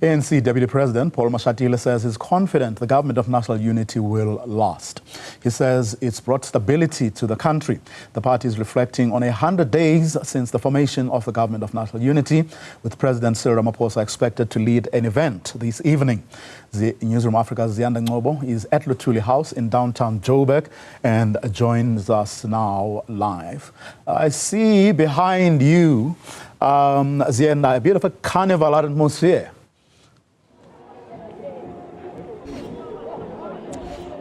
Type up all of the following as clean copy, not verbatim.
ANC Deputy President Paul Mashatile says he's confident the government of national unity will last. He says it's brought stability to the country. The party is reflecting on 100 days since the formation of the government of national unity, with President Cyril Ramaphosa expected to lead an event this evening. The Newzroom Afrika's Ziyanda Ngcobo is at Luthuli House in downtown Joburg and joins us now live. I see behind you, Ziyanda, a bit of a carnival atmosphere.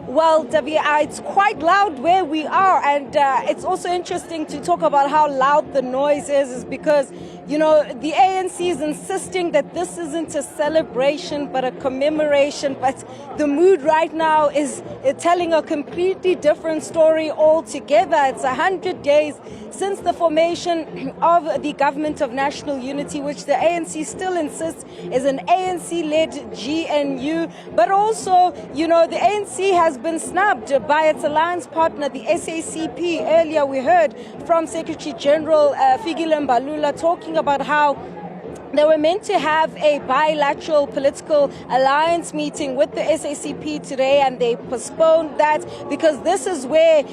Well, it's quite loud where we are, and it's also interesting to talk about how loud the noise is because, you know, the ANC is insisting that this isn't a celebration but a commemoration, but the mood right now is telling a completely different story altogether. It's 100 days since the formation of the Government of National Unity, which the ANC still insists is an ANC-led GNU, but also, you know, the ANC has been snubbed by its alliance partner, the SACP. Earlier we heard from Secretary General Fikile Mbalula talking about how they were meant to have a bilateral political alliance meeting with the SACP today, and they postponed that because this is where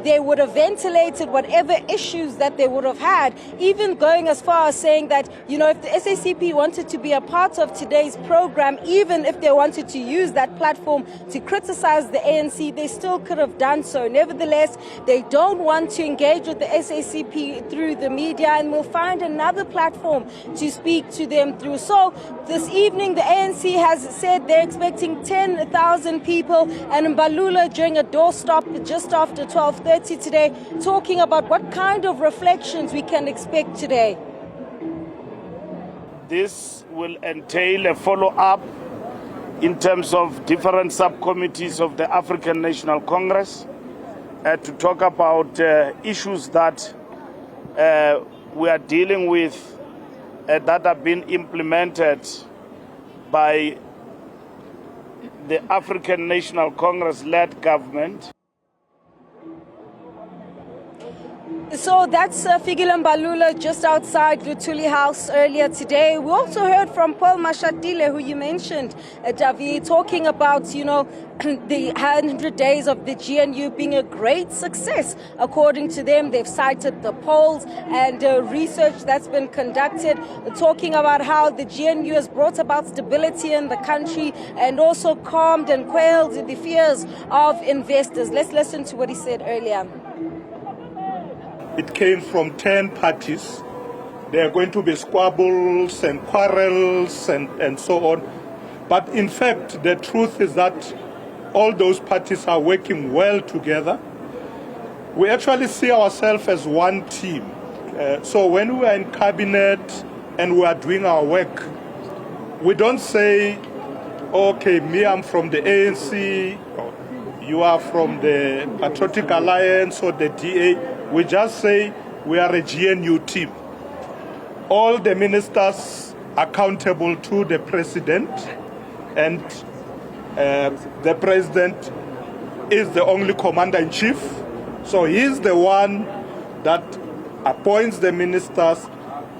they would have ventilated whatever issues that they would have had, even going as far as saying that, you know, if the SACP wanted to be a part of today's program, even if they wanted to use that platform to criticize the ANC, they still could have done so. Nevertheless, they don't want to engage with the SACP through the media and will find another platform to speak to them through. So this evening the ANC has said they're expecting 10,000 people, and Mbalula during a doorstop just after 12:30 today talking about what kind of reflections we can expect today. This will entail a follow-up in terms of different subcommittees of the African National Congress to talk about issues that we are dealing with that have been implemented by the African National Congress-led government. So that's Fikile Mbalula just outside Luthuli House earlier today. We also heard from Paul Mashatile, who you mentioned, Davi, talking about, you know, the 100 days of the GNU being a great success. According to them, they've cited the polls and research that's been conducted, talking about how the GNU has brought about stability in the country and also calmed and quelled the fears of investors. Let's listen to what he said earlier. It came from 10 parties. There are going to be squabbles and quarrels and so on. But in fact, the truth is that all those parties are working well together. We actually see ourselves as one team. So when we are in cabinet and we are doing our work, we don't say, okay, me, I'm from the ANC, you are from the Patriotic Alliance or the DA. We just say we are a GNU team. All the ministers accountable to the president, and the president is the only commander-in-chief. So he's the one that appoints the ministers,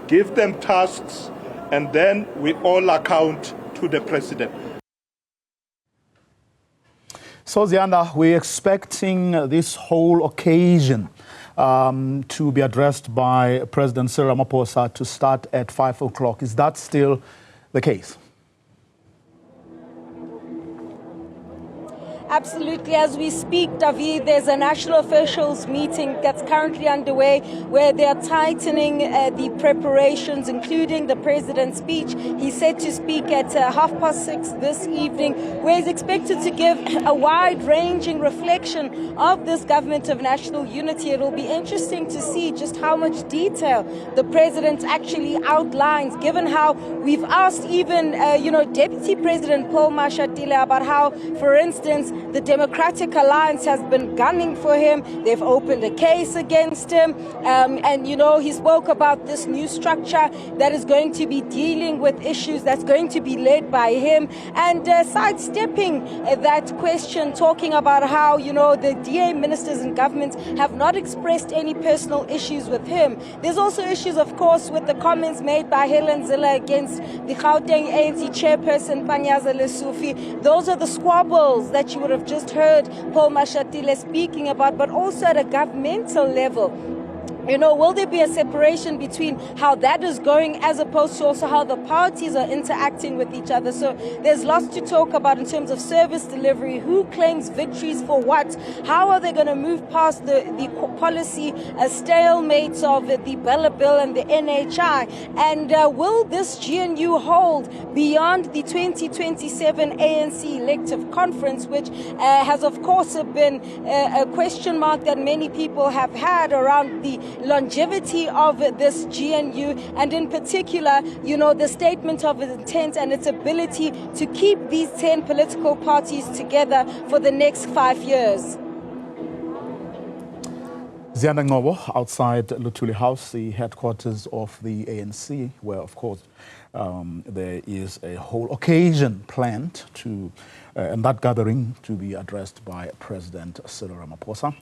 gives them tasks, and then we all account to the president. So, Ziyanda, we're expecting this whole occasion to be addressed by President Cyril Ramaphosa to start at 5 o'clock. Is that still the case? Absolutely. As we speak, David, there's a national officials meeting that's currently underway where they are tightening the preparations, including the president's speech. He's set to speak at 6:30 this evening, where he's expected to give a wide-ranging reflection of this government of national unity. It will be interesting to see just how much detail the president actually outlines, given how we've asked even, Deputy President Paul Mashatile Mashatile, about how, for instance, the Democratic Alliance has been gunning for him. They've opened a case against him. And, you know, he spoke about this new structure that is going to be dealing with issues that's going to be led by him. And sidestepping that question, talking about how, you know, the DA ministers and governments have not expressed any personal issues with him. There's also issues, of course, with the comments made by Helen Zille against the Gauteng ANC chairperson, Panyaza Lesufi. Those are the squabbles that you would have just heard Paul Mashatile speaking about, but also at a governmental level. You know, will there be a separation between how that is going as opposed to also how the parties are interacting with each other? So there's lots to talk about in terms of service delivery, who claims victories for what, how are they going to move past the policy stalemate of the Bella Bill and the NHI, and will this GNU hold beyond the 2027 ANC elective conference, which has of course been a question mark that many people have had around the longevity of this GNU, and in particular, you know, the statement of intent and its ability to keep these 10 political parties together for the next 5 years. Ziyanda Ngcobo, outside Luthuli House, the headquarters of the ANC, where, of course, there is a whole occasion planned to, and that gathering to be addressed by President Cyril Ramaphosa.